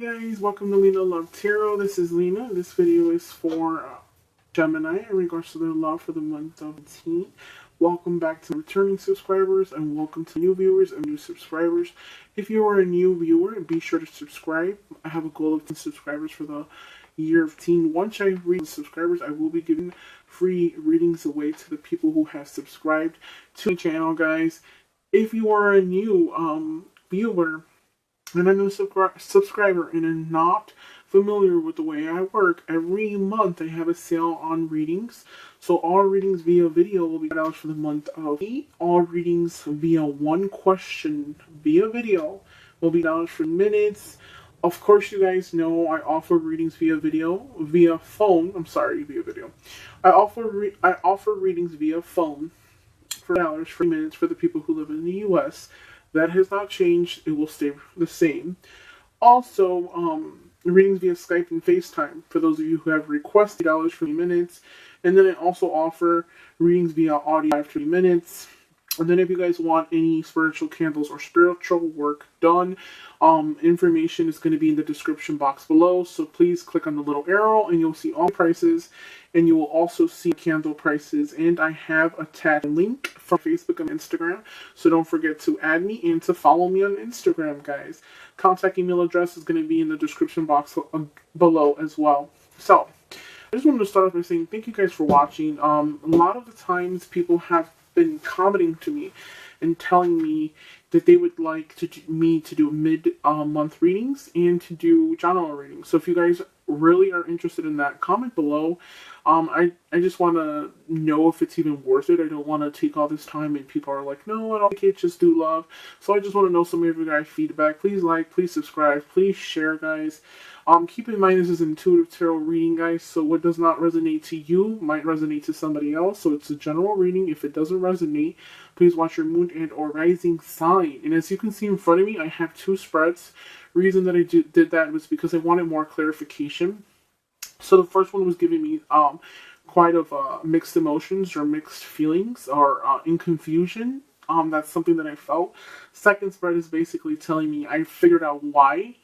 Hey guys, welcome to Lena Love Tarot. This is Lena. This video is for Gemini in regards to their love for the month of teen. Welcome back to returning subscribers and welcome to new viewers and new subscribers. If you are a new viewer, be sure to subscribe. I have a goal of 10 subscribers for the year of teen. Once I reach subscribers, I will be giving free readings away to the people who have subscribed to my channel, guys. If you are a new viewer, and a new subscriber and are not familiar with the way I work, every month I have a sale on readings. So all readings via video will be $5 for the month of May. All readings via one question via video will be $5 for minutes. Of course, you guys know I offer readings via phone. I'm sorry, via video. I offer readings via phone for $5 for minutes for the people who live in the U.S. That has not changed. It will stay the same. Also, readings via Skype and FaceTime for those of you who have requested $3 for 3 minutes. And then I also offer readings via audio for 3 minutes. And then if you guys want any spiritual candles or spiritual work done, information is going to be in the description box below. So please click on the little arrow and you'll see all prices. And you will also see candle prices. And I have attached a link from Facebook and Instagram. So don't forget to add me and to follow me on Instagram, guys. Contact email address is going to be in the description box below as well. So I just wanted to start off by saying thank you guys for watching. A lot of the times people have been commenting to me and telling me that they would like me to do mid-month readings and to do general readings. So if you guys really are interested in that, comment below. I just want to know if it's even worth it. I don't want to take all this time and people are like, no, I don't like it, just do love. So I just want to know some of you guys' feedback. Please like, please subscribe, please share, guys. Keep in mind this is an intuitive tarot reading, guys, so what does not resonate to you might resonate to somebody else. So it's a general reading. If it doesn't resonate, please watch your moon and or rising sign. And as you can see in front of me, I have 2 spreads. Reason that I did that was because I wanted more clarification. So the first one was giving me quite of mixed emotions or mixed feelings or in confusion. That's something that I felt. Second spread is basically telling me I figured out why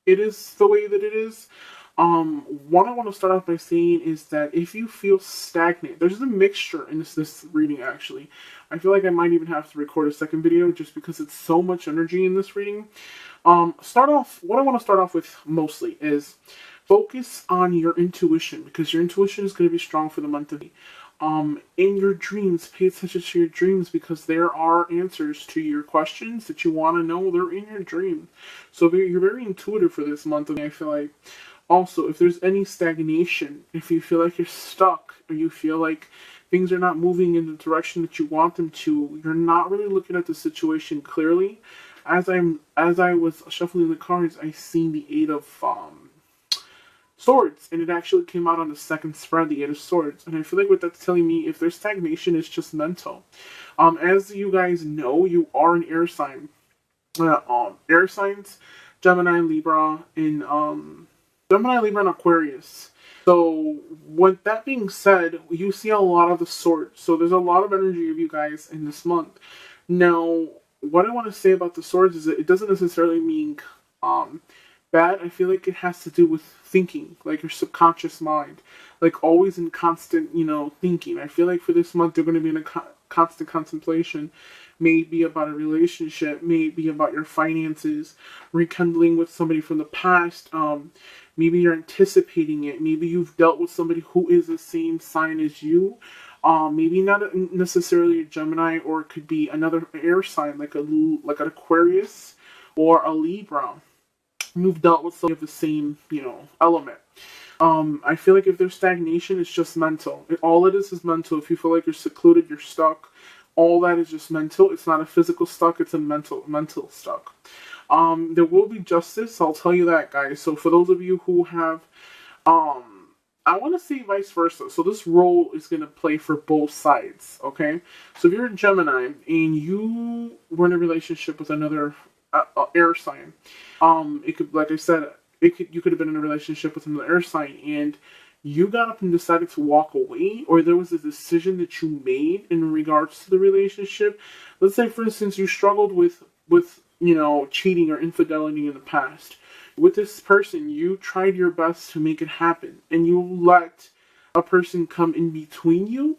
it is the way that it is. What I want to start off by saying is that if you feel stagnant, there's a mixture in this reading actually. I feel like I might even have to record a second video just because it's so much energy in this reading. What I want to start off with mostly is focus on your intuition, because your intuition is going to be strong for the month of May. In your dreams, pay attention to your dreams, because there are answers to your questions that you want to know. They're in your dream. So you're very intuitive for this month of May, I feel like. Also, if there's any stagnation, if you feel like you're stuck, or you feel like things are not moving in the direction that you want them to, you're not really looking at the situation clearly. As I was shuffling the cards, I seen the 8 of Swords, and it actually came out on the second spread, the 8 of Swords. And I feel like what that's telling me, if there's stagnation, it's just mental. As you guys know, you are an air sign. Air signs, Gemini, Libra, and Aquarius. So, with that being said, you see a lot of the Swords. So there's a lot of energy of you guys in this month. Now, what I want to say about the Swords is that it doesn't necessarily mean bad. I feel like it has to do with thinking, like your subconscious mind, like always in constant, thinking. I feel like for this month you're going to be in a constant contemplation. Maybe about a relationship, maybe about your finances, rekindling with somebody from the past. Maybe you're anticipating it. Maybe you've dealt with somebody who is the same sign as you. Maybe not necessarily a Gemini, or it could be another air sign, like an Aquarius or a Libra. You've dealt with somebody of the same, element. I feel like if there's stagnation, it's just mental. All it is mental. If you feel like you're secluded, you're stuck, all that is just mental. It's not a physical stuck, it's a mental stuck. There will be justice, I'll tell you that, guys. So for those of you who have, I want to say vice versa. So this role is going to play for both sides, okay? So if you're a Gemini and you were in a relationship with another air sign, it could, like I said, you could have been in a relationship with another air sign and you got up and decided to walk away, or there was a decision that you made in regards to the relationship. Let's say, for instance, you struggled with cheating or infidelity in the past. with this person, you tried your best to make it happen, and you let a person come in between you,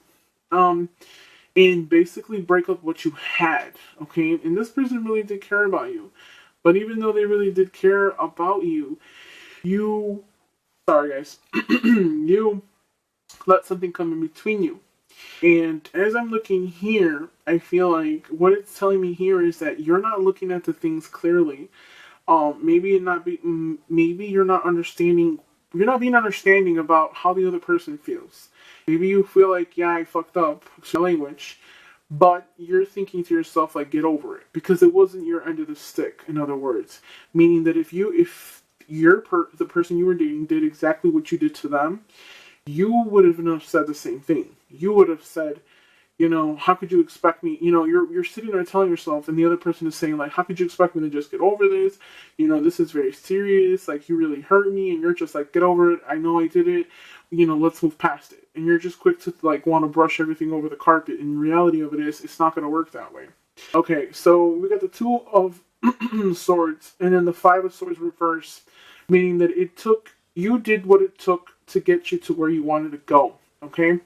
and basically break up what you had, okay? And this person really did care about you. But even though they really did care about you, sorry guys, you let something come in between you. And as I'm looking here, I feel like what it's telling me here is that you're not looking at the things clearly. Maybe you're not understanding. You're not being understanding about how the other person feels. Maybe you feel like, yeah, I fucked up, language, but you're thinking to yourself like, get over it, because it wasn't your end of the stick. In other words, meaning that if the person you were dating did exactly what you did to them, you would have said the same thing. You would have said, how could you expect me? You're sitting there telling yourself, and the other person is saying, like, how could you expect me to just get over this? This is very serious. Like, you really hurt me, and you're just like, get over it. I know I did it. Let's move past it. And you're just quick to, like, want to brush everything over the carpet. And the reality of it is, it's not going to work that way. Okay, so we got the Two of Swords, and then the Five of Swords reverse, meaning that you did what it took to get you to where you wanted to go. Okay?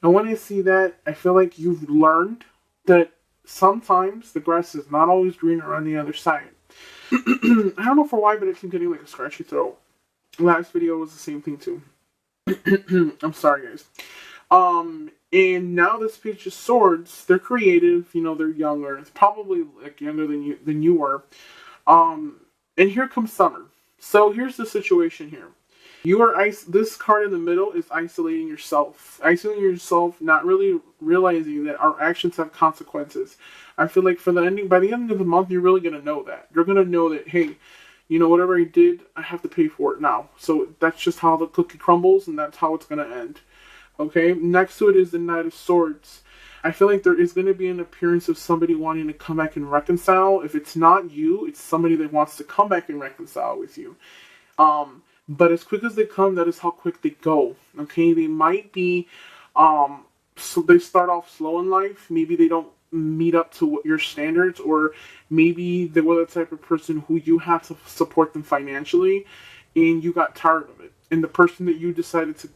And when I see that, I feel like you've learned that sometimes the grass is not always greener on the other side. I don't know for why, but I keep getting like a scratchy throat. Last video was the same thing too. I'm sorry, guys. And now this Page of Swords, they're creative. They're younger. It's probably like younger than you were. And here comes summer. So here's the situation here. This card in the middle is isolating yourself. Isolating yourself, not really realizing that our actions have consequences. I feel like by the end of the month, you're really going to know that. You're going to know that, hey, whatever I did, I have to pay for it now. So that's just how the cookie crumbles, and that's how it's going to end. Okay? Next to it is the Knight of Swords. I feel like there is going to be an appearance of somebody wanting to come back and reconcile. If it's not you, it's somebody that wants to come back and reconcile with you. But as quick as they come, that is how quick they go. Okay, they might be, so they start off slow in life. Maybe they don't meet up to your standards, or maybe they were the type of person who you have to support them financially, and you got tired of it. And the person that you decided to,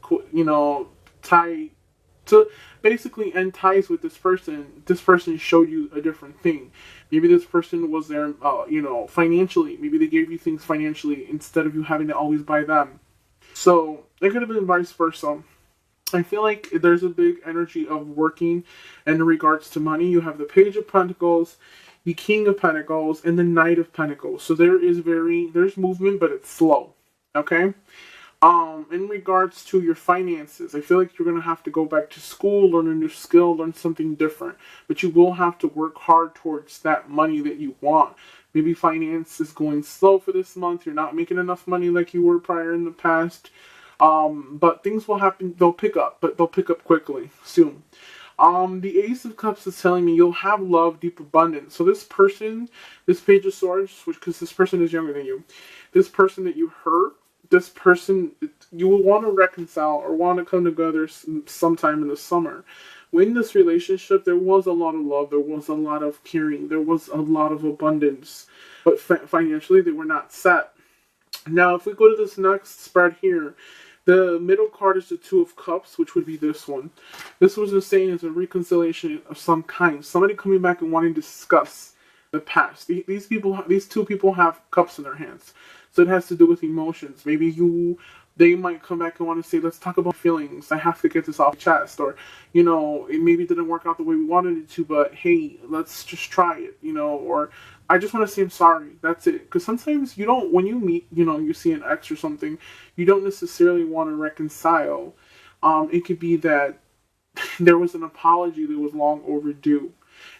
to basically end ties with this person showed you a different thing. Maybe this person was there, financially. Maybe they gave you things financially instead of you having to always buy them. So it could have been vice versa. I feel like there's a big energy of working in regards to money. You have the Page of Pentacles, the King of Pentacles, and the Knight of Pentacles. So there's movement, but it's slow. Okay? In regards to your finances, I feel like you're going to have to go back to school, learn a new skill, learn something different. But you will have to work hard towards that money that you want. Maybe finance is going slow for this month. You're not making enough money like you were prior in the past. But things will happen. They'll pick up, but they'll pick up quickly, soon. The Ace of Cups is telling me you'll have love, deep abundance. So this person, this Page of Swords, because this person is younger than you, this person that you hurt, this person, you will want to reconcile or want to come together sometime in the summer. In this relationship, there was a lot of love, there was a lot of caring, there was a lot of abundance, but financially they were not set. Now, if we go to this next spread here, the middle card is the Two of Cups, which would be this one. This was the saying is a reconciliation of some kind. Somebody coming back and wanting to discuss the past. These two people have cups in their hands. So it has to do with emotions. Maybe they might come back and want to say, let's talk about feelings. I have to get this off chest. Or, it maybe didn't work out the way we wanted it to, but hey, let's just try it, or I just want to say I'm sorry. That's it. Because sometimes when you meet, you see an ex or something, you don't necessarily want to reconcile. It could be that there was an apology that was long overdue.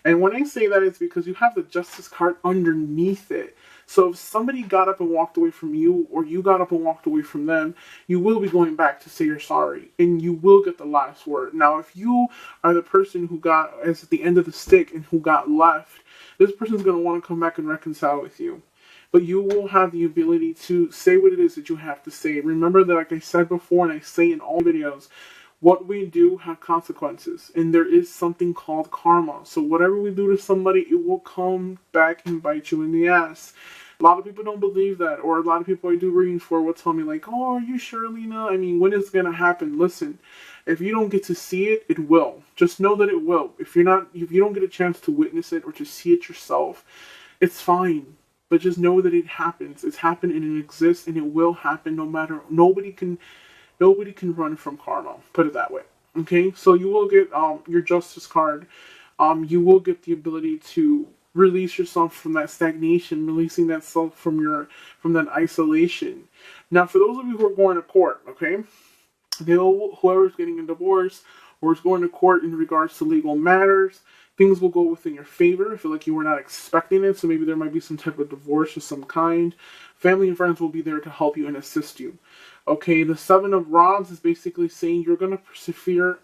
And when I say that, it's because you have the Justice card underneath it. So if somebody got up and walked away from you, or you got up and walked away from them, you will be going back to say you're sorry, and you will get the last word. Now, if you are the person who got as at the end of the stick and who got left, this person's going to want to come back and reconcile with you. But you will have the ability to say what it is that you have to say. Remember that, like I said before, and I say in all videos, what we do have consequences, and there is something called karma. So whatever we do to somebody, it will come back and bite you in the ass. A lot of people don't believe that, or a lot of people I do readings for will tell me like, "Oh, are you sure, Lena? I mean, when is it gonna happen?" Listen, if you don't get to see it, it will. Just know that it will. If you don't get a chance to witness it or to see it yourself, it's fine. But just know that it happens. It's happened and it exists and it will happen. No matter, nobody can run from karma. Put it that way. Okay, so you will get your justice card. You will get the ability to release yourself from that stagnation, releasing that self from that isolation. Now, for those of you who are going to court, okay, whoever's getting a divorce or is going to court in regards to legal matters, things will go within your favor. I feel like you were not expecting it, so maybe there might be some type of divorce of some kind. Family and friends will be there to help you and assist you. Okay, the Seven of Rods is basically saying you're going to persevere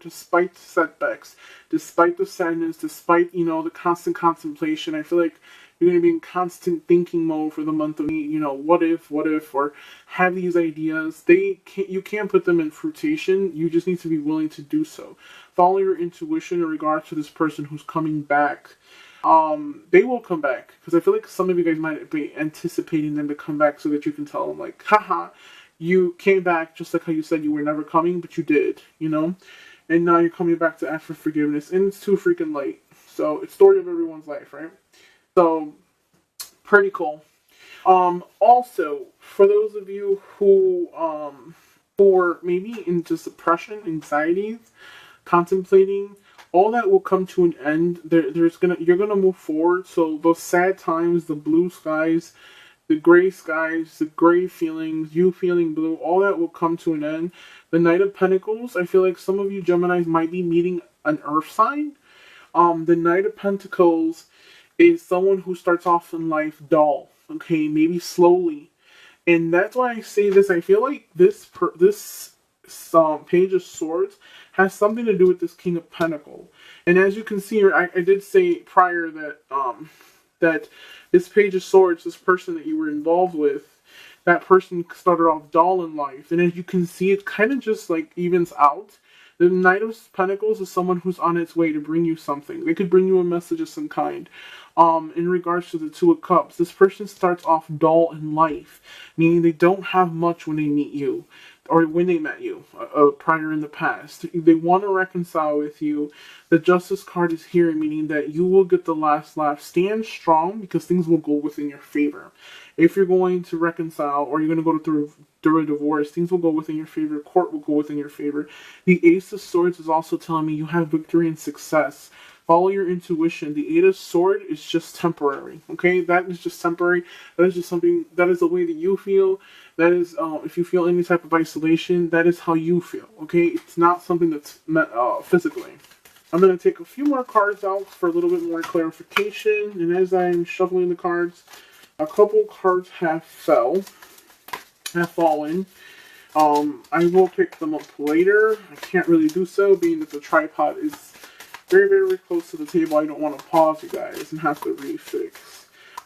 despite the setbacks, despite the sadness, despite, the constant contemplation. I feel like you're going to be in constant thinking mode for the month of May, what if, or have these ideas. You can't put them in fruition. You just need to be willing to do so. Follow your intuition in regards to this person who's coming back. They will come back, because I feel like some of you guys might be anticipating them to come back so that you can tell them like, haha, you came back just like how you said you were never coming, but you did, and now you're coming back to ask for forgiveness, and it's too freaking late. So it's story of everyone's life, right? So pretty cool. Also, for those of you who are maybe into depression, anxieties, contemplating, all that will come to an end. You're gonna move forward. So those sad times, the blue skies, the gray feelings, you feeling blue, all that will come to an end. The Knight of Pentacles, I feel like some of you Geminis might be meeting an earth sign. The Knight of Pentacles is someone who starts off in life dull, okay, maybe slowly. And that's why I say this. I feel like this Page of Swords has something to do with this King of Pentacles. And as you can see here, I did say prior that this Page of Swords, this person that you were involved with, that person started off dull in life. And as you can see, it kind of just like evens out. The Knight of Pentacles is someone who's on its way to bring you something. They could bring you a message of some kind. In regards to the Two of Cups, this person starts off dull in life, meaning they don't have much when they meet you, or when they met you prior in the past. They want to reconcile with you. The Justice card is here, meaning that you will get the last laugh. Stand strong, because things will go within your favor. If you're going to reconcile, or you're going to go through a divorce, things will go within your favor. Court will go within your favor. The Ace of Swords is also telling me you have victory and success. Follow your intuition. The Eight of Swords is just temporary. Okay, that is just temporary. That is just something. That is the way that you feel. That is, if you feel any type of isolation, that is how you feel. Okay, it's not something that's physically. I'm going to take a few more cards out for a little bit more clarification. And as I'm shuffling the cards, a couple cards have fallen. I will pick them up later. I can't really do so, being that the tripod is very, very close to the table. I don't want to pause you guys and have to refix.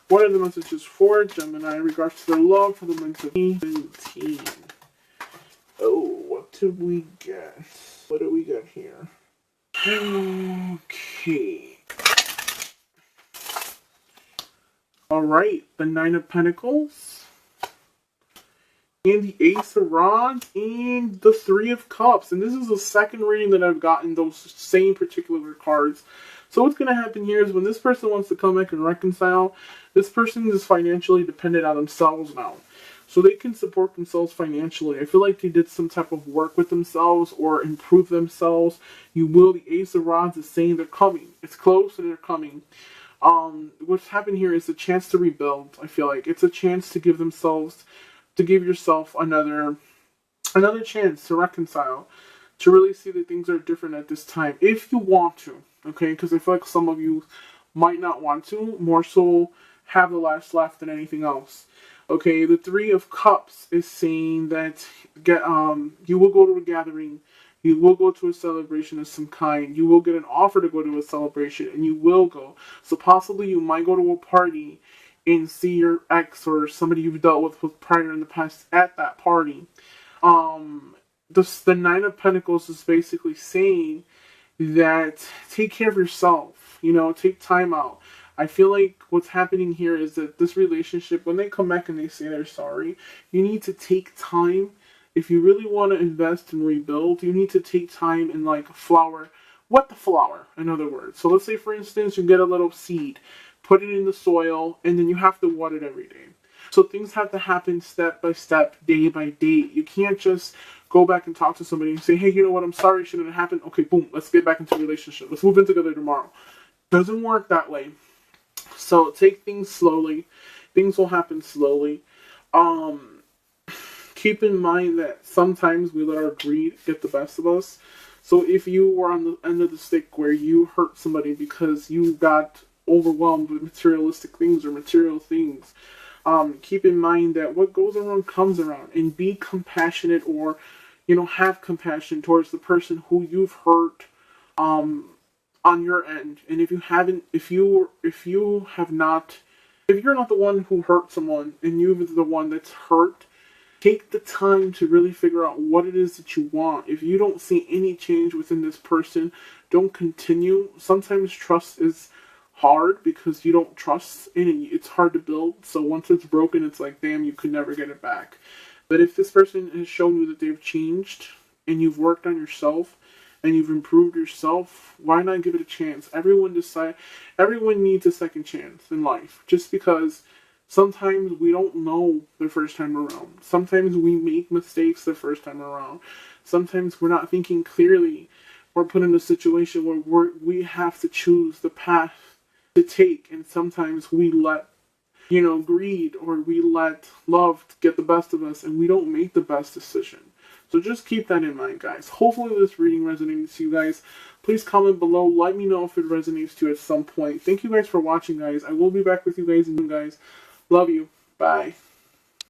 What are the messages for Gemini in regards to their love for the month of 17? Oh, what did we get? What do we get here? Okay. Alright, the Nine of Pentacles, and the Ace of Rods, and the Three of Cups. And this is the second reading that I've gotten those same particular cards. So what's going to happen here is when this person wants to come back and reconcile, this person is financially dependent on themselves now. So they can support themselves financially. I feel like they did some type of work with themselves or improve themselves. You will. The Ace of Rods is saying they're coming. It's close and they're coming. What's happened here is a chance to rebuild. I feel like it's a chance to give yourself another chance to reconcile, to really see that things are different at this time, if you want to, okay? Because I feel like some of you might not want to, more so have the last laugh than anything else. Okay, the Three of Cups is saying that you will go to a gathering, you will go to a celebration of some kind, you will get an offer to go to a celebration, and you will go. So possibly you might go to a party and see your ex or somebody you've dealt with prior in the past at that party. The Nine of Pentacles is basically saying that take care of yourself, take time out. I feel like what's happening here is that this relationship, when they come back and they say they're sorry, you need to take time. If you really want to invest and rebuild, you need to take time and like wet the flower, in other words. So let's say, for instance, you get a little seed, put it in the soil, and then you have to water it every day. So things have to happen step by step, day by day. You can't just go back and talk to somebody and say, hey, you know what, I'm sorry, shouldn't have happened. Okay, boom, let's get back into a relationship. Let's move in together tomorrow. Doesn't work that way. So take things slowly. Things will happen slowly. Um, Keep in mind that sometimes we let our greed get the best of us. So if you were on the end of the stick where you hurt somebody because you got overwhelmed with materialistic things or material things, keep in mind that what goes around comes around, and be compassionate, or have compassion towards the person who you've hurt um, on your end. And if you haven't, if you have not, if you're not the one who hurt someone and you're the one that's hurt, take the time to really figure out what it is that you want. If you don't see any change within this person, don't continue. Sometimes trust is hard because you don't trust and it's hard to build. So once it's broken, it's like, damn, you could never get it back. But if this person has shown you that they've changed and you've worked on yourself and you've improved yourself, why not give it a chance? Everyone needs a second chance in life, just because sometimes we don't know the first time around. Sometimes we make mistakes the first time around. Sometimes we're not thinking clearly. We're put in a situation where we have to choose the path to take, and sometimes we let greed, or we let love get the best of us, and we don't make the best decision. So just keep that in mind, guys. Hopefully this reading resonates to you guys. Please comment below. Let me know if it resonates to you at some point. Thank you guys for watching, guys. I will be back with you guys, and you guys. Love you. Bye.